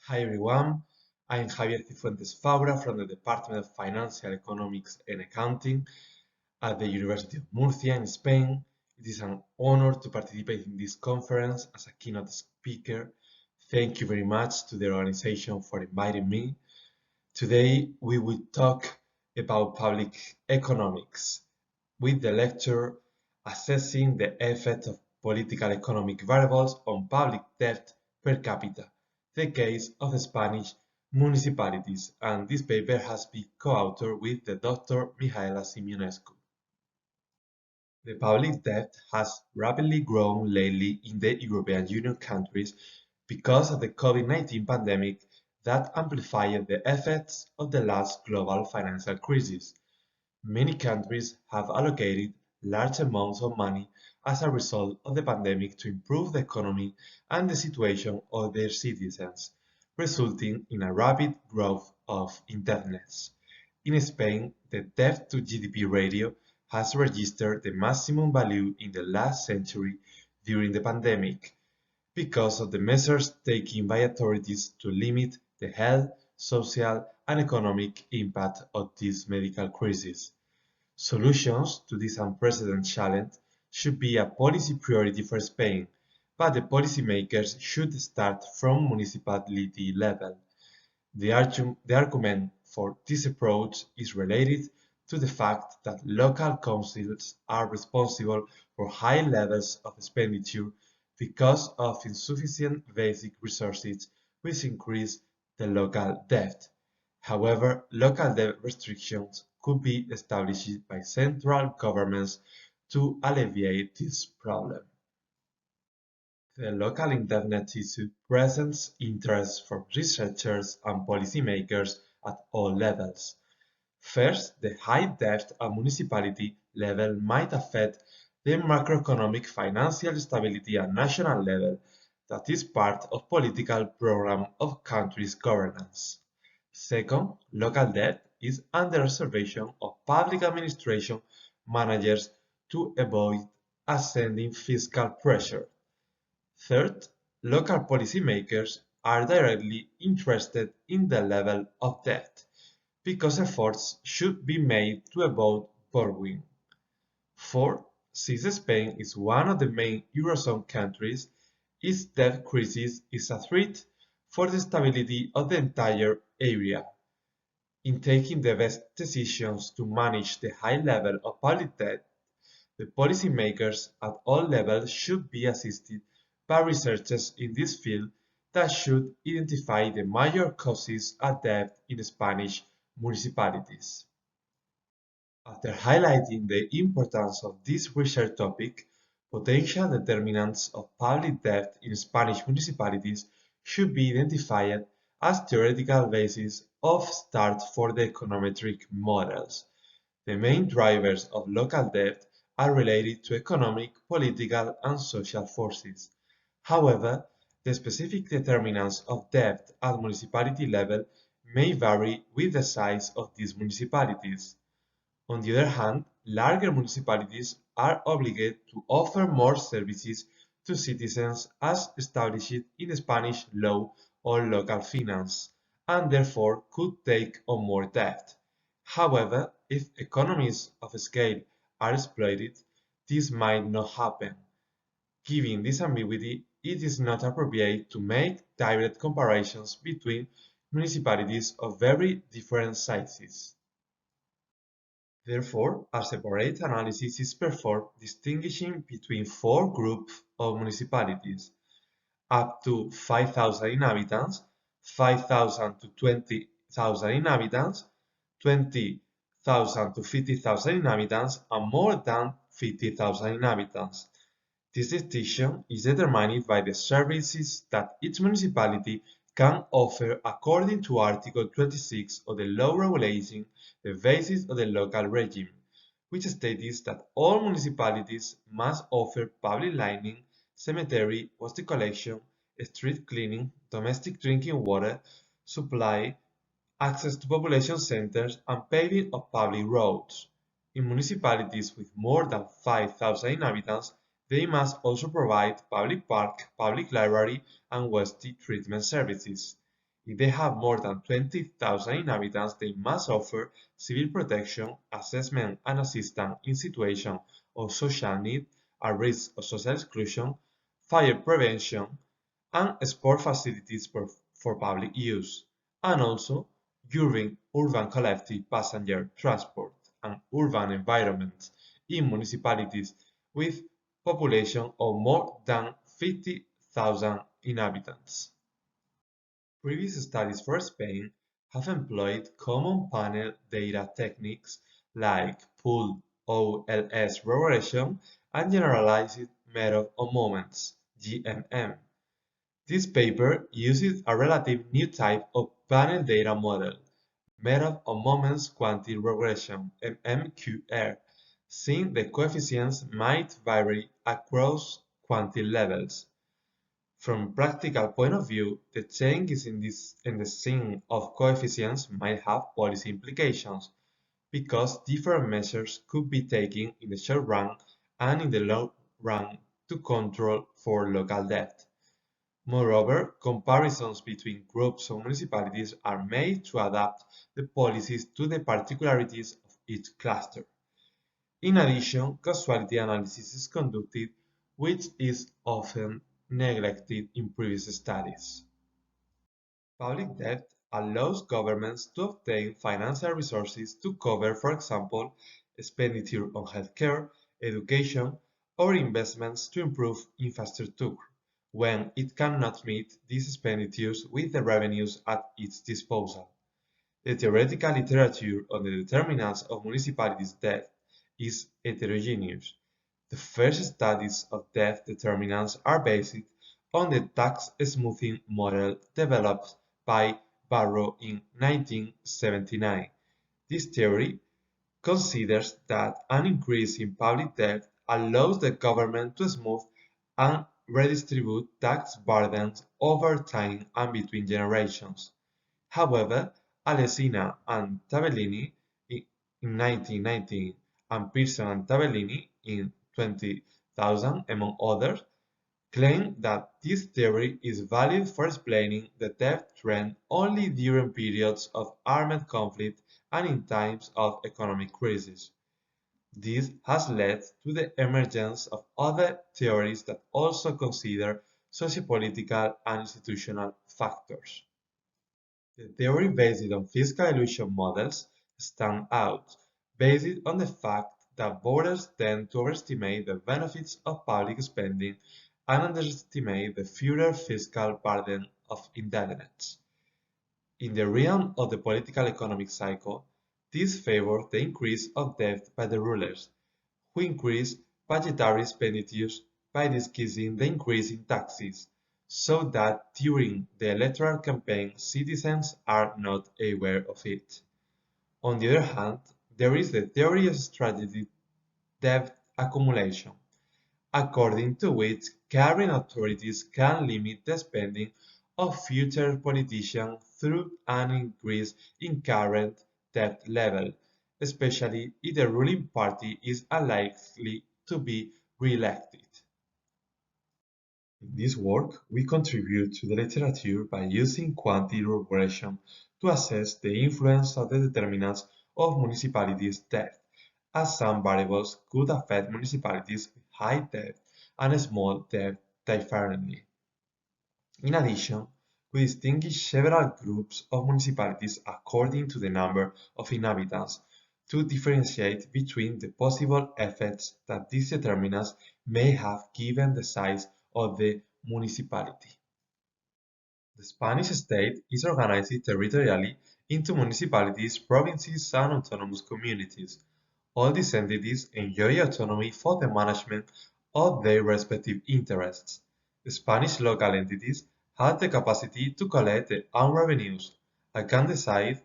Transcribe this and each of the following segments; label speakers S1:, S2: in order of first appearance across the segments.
S1: Hi everyone, I'm Javier Cifuentes-Faura from the Department of Financial Economics and Accounting at the University of Murcia in Spain. It is an honor to participate in this conference as a keynote speaker. Thank you very much to the organization for inviting me. Today we will talk about public economics with the lecture Assessing the Effect of Political Economic Variables on Public Debt per Capita, the case of the Spanish municipalities, and this paper has been co-authored with the Dr. Mihaela Simionescu. The public debt has rapidly grown lately in the European Union countries because of the COVID-19 pandemic that amplified the effects of the last global financial crisis. Many countries have allocated large amounts of money as a result of the pandemic to improve the economy and the situation of their citizens, resulting in a rapid growth of indebtedness. In Spain, the debt to GDP ratio has registered the maximum value in the last century during the pandemic because of the measures taken by authorities to limit the health, social, and economic impact of this medical crisis. Solutions to this unprecedented challenge should be a policy priority for Spain, but the policymakers should start from municipality level. The argument for this approach is related to the fact that local councils are responsible for high levels of expenditure because of insufficient basic resources, which increase the local debt. However, local debt restrictions could be established by central governments to alleviate this problem. The local indebtedness issue presents interest for researchers and policymakers at all levels. First, the high debt at municipality level might affect the macroeconomic financial stability at national level that is part of political program of country's governance. Second, local debt is under observation of public administration managers to avoid ascending fiscal pressure. Third, local policymakers are directly interested in the level of debt, because efforts should be made to avoid borrowing. Fourth, since Spain is one of the main Eurozone countries, its debt crisis is a threat for the stability of the entire area. In taking the best decisions to manage the high level of public debt, the policymakers at all levels should be assisted by researchers in this field that should identify the major causes of debt in Spanish municipalities. After highlighting the importance of this research topic, potential determinants of public debt in Spanish municipalities should be identified as theoretical basis of start for the econometric models. The main drivers of local debt are related to economic, political, and social forces. However, the specific determinants of debt at municipality level may vary with the size of these municipalities. On the other hand, larger municipalities are obligated to offer more services to citizens as established in Spanish law or local finance, and therefore could take on more debt. However, if economies of scale are exploited, this might not happen. Given this ambiguity, it is not appropriate to make direct comparisons between municipalities of very different sizes. Therefore, a separate analysis is performed distinguishing between four groups of municipalities: up to 5,000 inhabitants, 5,000 to 20,000 inhabitants, 20,000 to 50,000 inhabitants, and more than 50,000 inhabitants. This distinction is determined by the services that each municipality can offer according to Article 26 of the law regulating the basis of the local regime, which states that all municipalities must offer public lighting, cemetery, waste collection, street cleaning, domestic drinking water supply, access to population centers, and paving of public roads. In municipalities with more than 5,000 inhabitants, they must also provide public park, public library, and waste treatment services. If they have more than 20,000 inhabitants, they must offer civil protection, assessment and assistance in situations of social need, at risk of social exclusion, fire prevention, and sport facilities for public use, and also urban collective passenger transport and urban environments in municipalities with population of more than 50,000 inhabitants. Previous studies for Spain have employed common panel data techniques like pooled OLS regression and generalized method of moments (GMM). This paper uses a relative new type of panel data model, method of moments quantity regression (MQR), since the coefficients might vary across quantity levels. From a practical point of view, the changes in the sign of coefficients might have policy implications, because different measures could be taken in the short run and in the long run to control for local debt. Moreover, comparisons between groups of municipalities are made to adapt the policies to the particularities of each cluster. In addition, causality analysis is conducted, which is often neglected in previous studies. Public debt allows governments to obtain financial resources to cover, for example, expenditure on healthcare, education, or investments to improve infrastructure, when it cannot meet these expenditures with the revenues at its disposal. The theoretical literature on the determinants of municipalities' debt is heterogeneous. The first studies of debt determinants are based on the tax smoothing model developed by Barrow in 1979. This theory considers that an increase in public debt allows the government to smooth and redistribute tax burdens over time and between generations. However, Alesina and Tabellini in 1919 and Pearson and Tabellini in 2000, among others, claim that this theory is valid for explaining the debt trend only during periods of armed conflict and in times of economic crisis. This has led to the emergence of other theories that also consider sociopolitical and institutional factors. The theory based on fiscal illusion models stand out, based on the fact that voters tend to overestimate the benefits of public spending and underestimate the future fiscal burden of indebtedness. In the realm of the political economic cycle, this favors the increase of debt by the rulers, who increase budgetary expenditures by disguising the increase in taxes, so that during the electoral campaign citizens are not aware of it. On the other hand, there is the theory of strategic debt accumulation, according to which current authorities can limit the spending of future politicians through an increase in current debt level, especially if the ruling party is unlikely to be re-elected. In this work, we contribute to the literature by using quantity regression to assess the influence of the determinants of municipalities' debt, as some variables could affect municipalities with high debt and small debt differently. In addition, we distinguish several groups of municipalities according to the number of inhabitants to differentiate between the possible effects that these determinants may have given the size of the municipality. The Spanish state is organized territorially into municipalities, provinces, and autonomous communities. All these entities enjoy autonomy for the management of their respective interests. The Spanish local entities have the capacity to collect their own revenues and can decide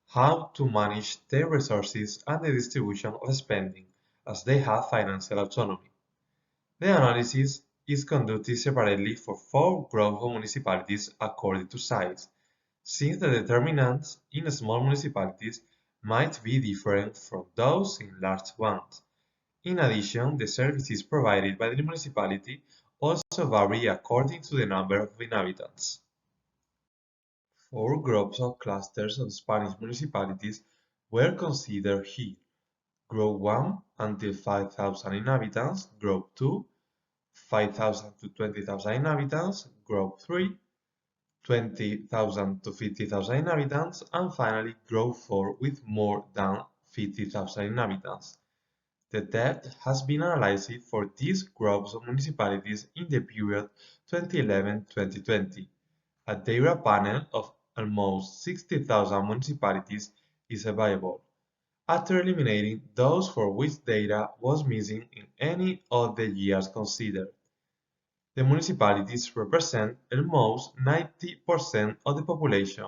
S1: how to manage their resources and the distribution of spending, as they have financial autonomy. The analysis is conducted separately for four groups of municipalities according to size, since the determinants in small municipalities might be different from those in large ones. In addition, the services provided by the municipality also vary according to the number of inhabitants. Four groups or clusters of Spanish municipalities were considered here. Group 1 until 5,000 inhabitants, Group 2 5,000 to 20,000 inhabitants, Group 3 20,000 to 50,000 inhabitants, and finally Group 4 with more than 50,000 inhabitants. The debt has been analyzed for these groups of municipalities in the period 2011-2020. A data panel of almost 60,000 municipalities is available, after eliminating those for which data was missing in any of the years considered. The municipalities represent almost 90% of the population,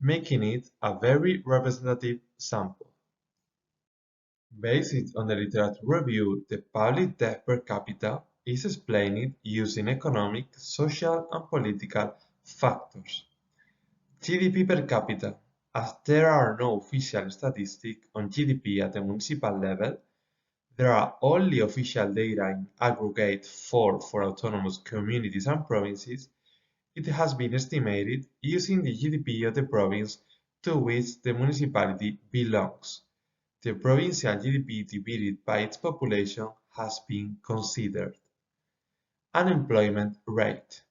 S1: making it a very representative sample. Based on the literature review, the public debt per capita is explained using economic, social, and political factors. GDP per capita. As there are no official statistics on GDP at the municipal level, there are only official data in aggregate for autonomous communities and provinces. It has been estimated using the GDP of the province to which the municipality belongs. The provincial GDP divided by its population has been considered. Unemployment rate.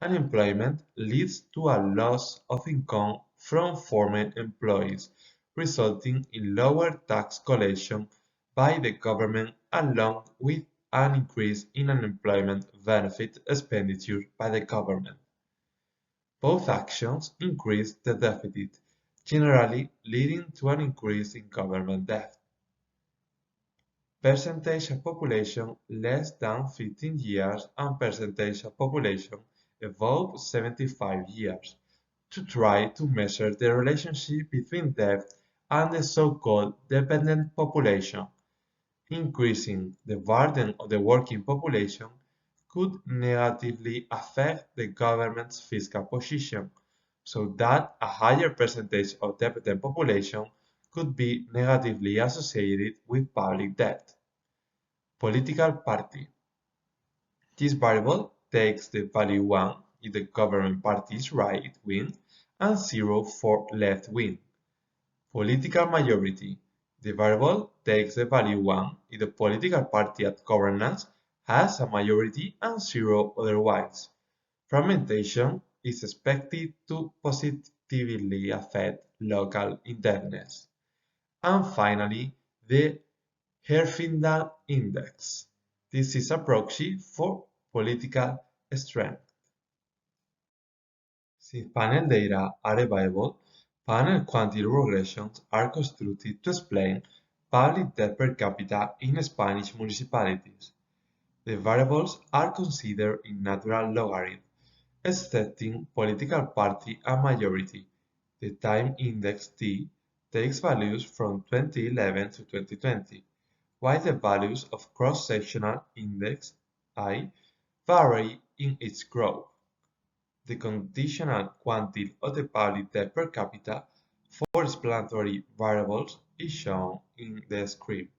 S1: Unemployment leads to a loss of income from former employees, resulting in lower tax collection by the government along with an increase in unemployment benefit expenditure by the government. Both actions increase the deficit, generally leading to an increase in government debt. Percentage of population less than 15 years and percentage of population above 75 years, to try to measure the relationship between debt and the so-called dependent population. Increasing the burden of the working population could negatively affect the government's fiscal position, so that a higher percentage of dependent population could be negatively associated with public debt. Political party. This variable takes the value 1 if the government party is right wing and 0 for left wing. Political majority. The variable takes the value 1 if the political party at governance has a majority and 0 otherwise. Fragmentation is expected to positively affect local indebtedness. And finally, the Herfindahl index. This is a proxy for political strength. Since panel data are available, panel quantity regressions are constructed to explain public debt per capita in Spanish municipalities. The variables are considered in natural logarithm, excepting political party and majority. The time index T takes values from 2011 to 2020, while the values of cross-sectional index I vary in each group. The conditional quantity of the public debt per capita for explanatory variables is shown in the script.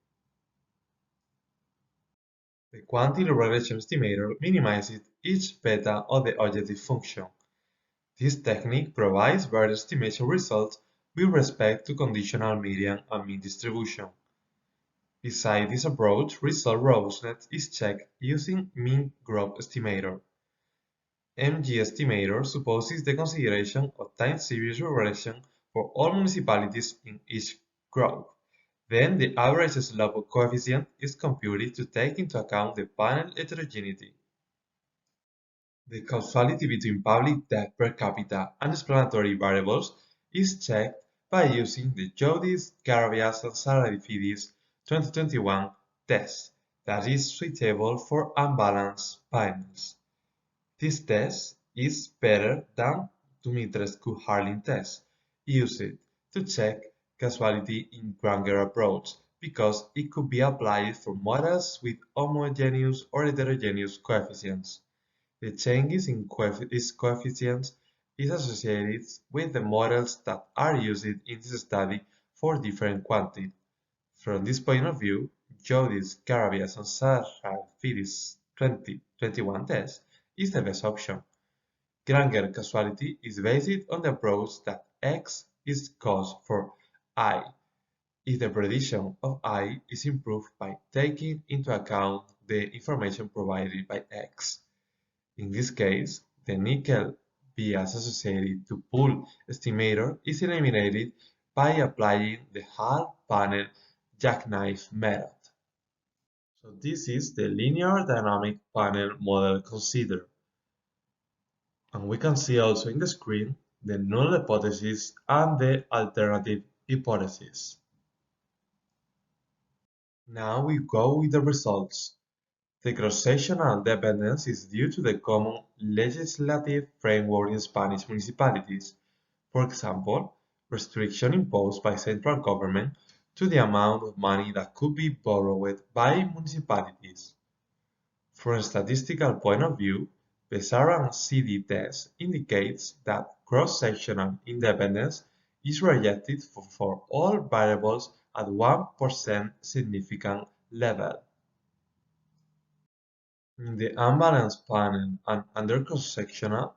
S1: The quantity regression estimator minimizes each beta of the objective function. This technique provides better estimation results with respect to conditional median and mean distribution. Besides this approach, result robustness is checked using mean group estimator. MG estimator supposes the consideration of time series regression for all municipalities in each group. Then the average slope coefficient is computed to take into account the panel heterogeneity. The causality between public debt per capita and explanatory variables is checked by using the Jodis, Garabias, and Saradifides 2021 test that is suitable for unbalanced panels. This test is better than Dumitrescu-Harling test used to check causality in granular approach because it could be applied for models with homogeneous or heterogeneous coefficients. The changes in these coefficients is associated with the models that are used in this study for different quantities. From this point of view, Jodis, Garabias, and Sarafidis 2021 test is the best option. granger causality is based on the approach that X is cause for I, if the prediction of I is improved by taking into account the information provided by X. In this case, the nickel bias associated to pool estimator is eliminated by applying the half panel jackknife method. So this is the linear dynamic panel model considered. And we can see also in the screen the null hypothesis and the alternative hypothesis. Now we go with the results. The cross-sectional dependence is due to the common legislative framework in Spanish municipalities. For example, restriction imposed by central government to the amount of money that could be borrowed by municipalities. From a statistical point of view, the SAR CD test indicates that cross-sectional independence is rejected for all variables at 1% significant level. In the unbalanced panel and under cross-sectional,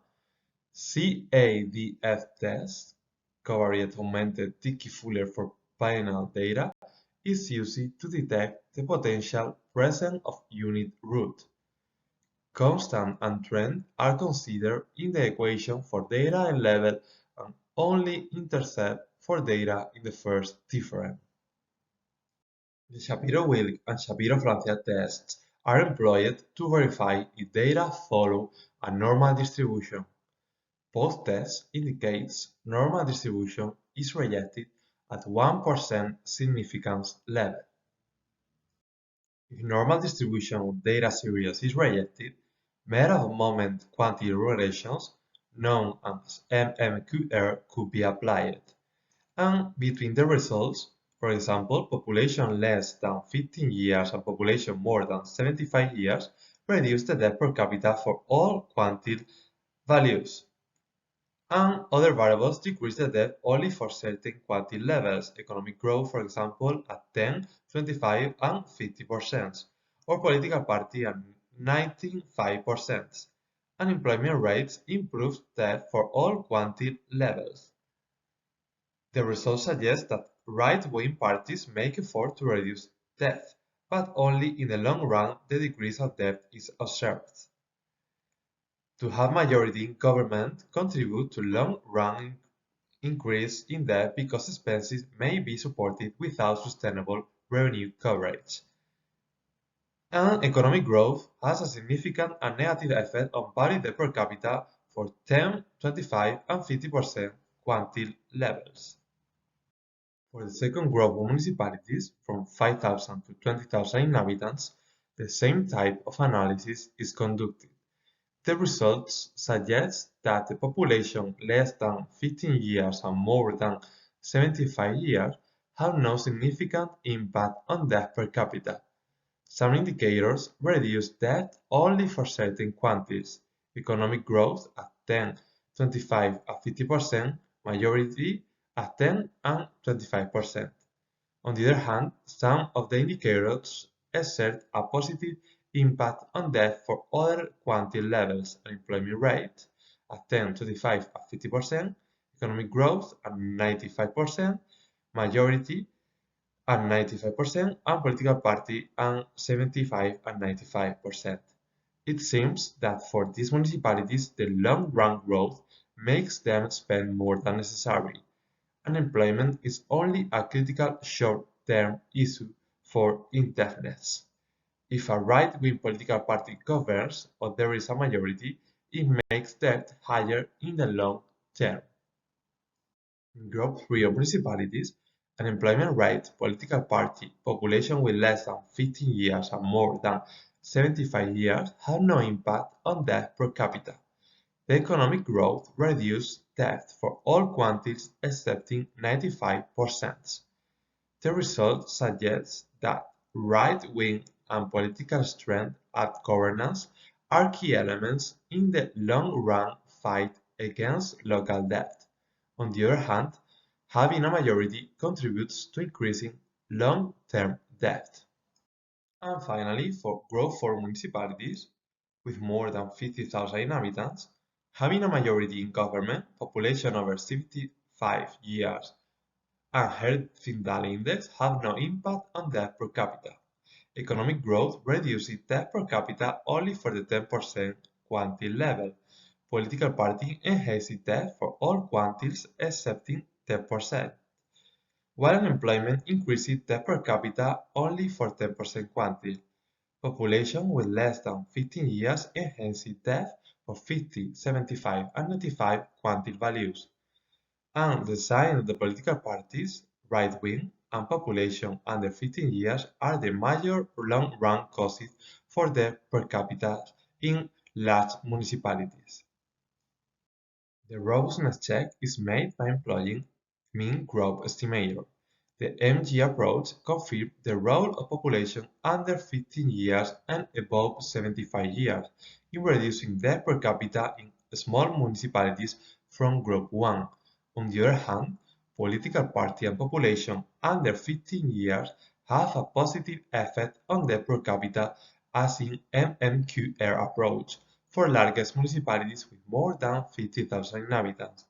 S1: CADF test, covariate augmented Dickey-Fuller for panel data, is used to detect the potential presence of unit root. Constant and trend are considered in the equation for data in level and only intercept for data in the first difference. The Shapiro-Wilk and Shapiro-Francia tests are employed to verify if data follow a normal distribution. Both tests indicate normal distribution is rejected at 1% significance level. If normal distribution of data series is rejected, method of moment quantity relations, known as MMQR, could be applied. And between the results, for example, population less than 15 years and population more than 75 years, reduce the debt per capita for all quantile values. And other variables decrease the debt only for certain quantile levels, economic growth, for example, at 10, 25, and 50%, or political party at 95%. Unemployment rates improve debt for all quantile levels. The results suggest that right-wing parties make effort to reduce debt, but only in the long run the decrease of debt is observed. To have majority in government contribute to long-run increase in debt because expenses may be supported without sustainable revenue coverage. And economic growth has a significant and negative effect on body debt per capita for 10, 25, and 50% quantile levels. For the second group of municipalities, from 5,000 to 20,000 inhabitants, the same type of analysis is conducted. The results suggest that the population less than 15 years and more than 75 years have no significant impact on debt per capita. Some indicators reduce debt only for certain quantities, economic growth at 10, 25, and 50%, majority at 10 and 25%. On the other hand, some of the indicators exert a positive impact on debt for other quantile levels, unemployment rate at 10, 25, and 50%, economic growth at 95%, majority at 95%, and political party at 75 and 95%. It seems that for these municipalities, the long-run growth makes them spend more than necessary. Unemployment is only a critical short-term issue for indebtedness. If a right-wing political party governs or there is a majority, it makes debt higher in the long term. In Group 3 of municipalities, unemployment rate, political party, population with less than 15 years and more than 75 years have no impact on debt per capita. The economic growth reduced debt for all quantities excepting 95%. The result suggests that right-wing and political strength at governance are key elements in the long-run fight against local debt. On the other hand, having a majority contributes to increasing long-term debt. And finally, for Group 4 municipalities with more than 50,000 inhabitants, Having a majority in government, population over 75 years, and health index have no impact on debt per capita. Economic growth reduces debt per capita only for the 10% quantile level. Political party enhances debt for all quantiles excepting 10%, while unemployment increases debt per capita only for 10% quantile. Population with less than 15 years enhances debt for 50, 75, and 95 quantile values. And the sign of the political parties, right wing, and population under 15 years are the major long-run causes for debt per capita in large municipalities. The robustness check is made by employing mean growth estimator. The MG approach confirms the role of population under 15 years and above 75 years in reducing debt per capita in small municipalities from Group 1. On the other hand, political party and population under 15 years have a positive effect on debt per capita as in MMQR approach for largest municipalities with more than 50,000 inhabitants.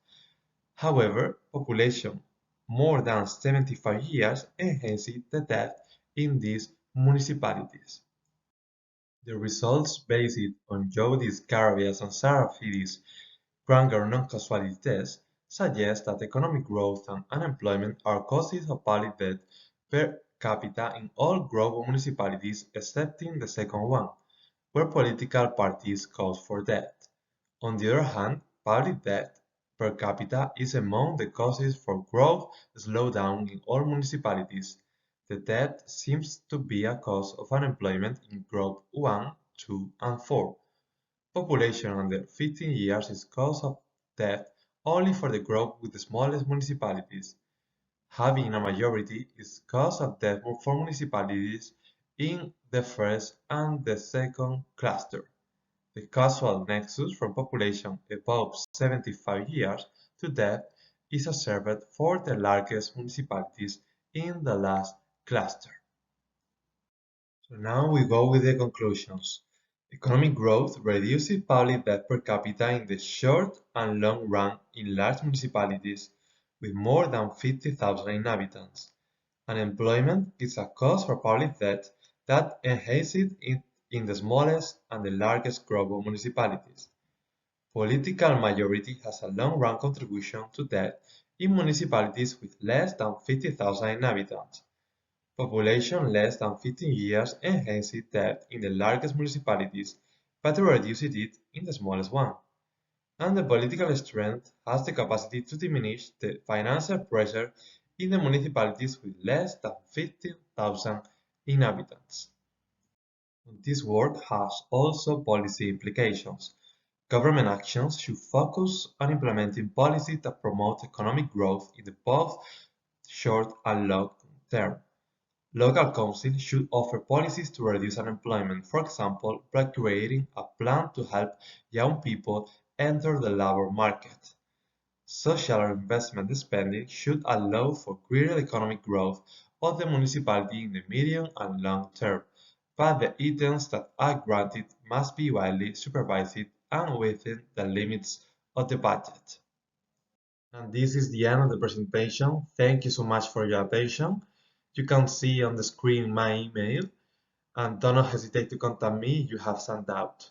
S1: However, population more than 75 years enhances the debt in these municipalities. The results based on Jodis, Carabias, and Sarafides' Granger non-causality test suggest that economic growth and unemployment are causes of public debt per capita in all global municipalities excepting the second one, where political parties cause for debt. On the other hand, public debt per capita is among the causes for growth slowdown in all municipalities. The debt seems to be a cause of unemployment in Group 1, 2, and 4. Population under 15 years is cause of debt only for the group with the smallest municipalities. Having a majority is cause of debt for municipalities in the first and the second cluster. The causal nexus from population above 75 years to debt is observed for the largest municipalities in the last cluster. So now we go with the conclusions. Economic growth reduces public debt per capita in the short and long run in large municipalities with more than 50,000 inhabitants. Unemployment is a cause for public debt that enhances it in the smallest and the largest global municipalities. Political majority has a long-run contribution to debt in municipalities with less than 50,000 inhabitants. Population less than 15 years enhances debt in the largest municipalities, but reduces it in the smallest one. And the political strength has the capacity to diminish the financial pressure in the municipalities with less than 50,000 inhabitants. This work has also policy implications. Government actions should focus on implementing policies that promote economic growth in both short and long term. Local councils should offer policies to reduce unemployment, for example, by creating a plan to help young people enter the labor market. Social investment spending should allow for greater economic growth of the municipality in the medium and long term, but the items that are granted must be widely supervised and within the limits of the budget. And this is the end of the presentation. Thank you so much for your attention. You can see on the screen my email, and don't hesitate to contact me if you have some doubt.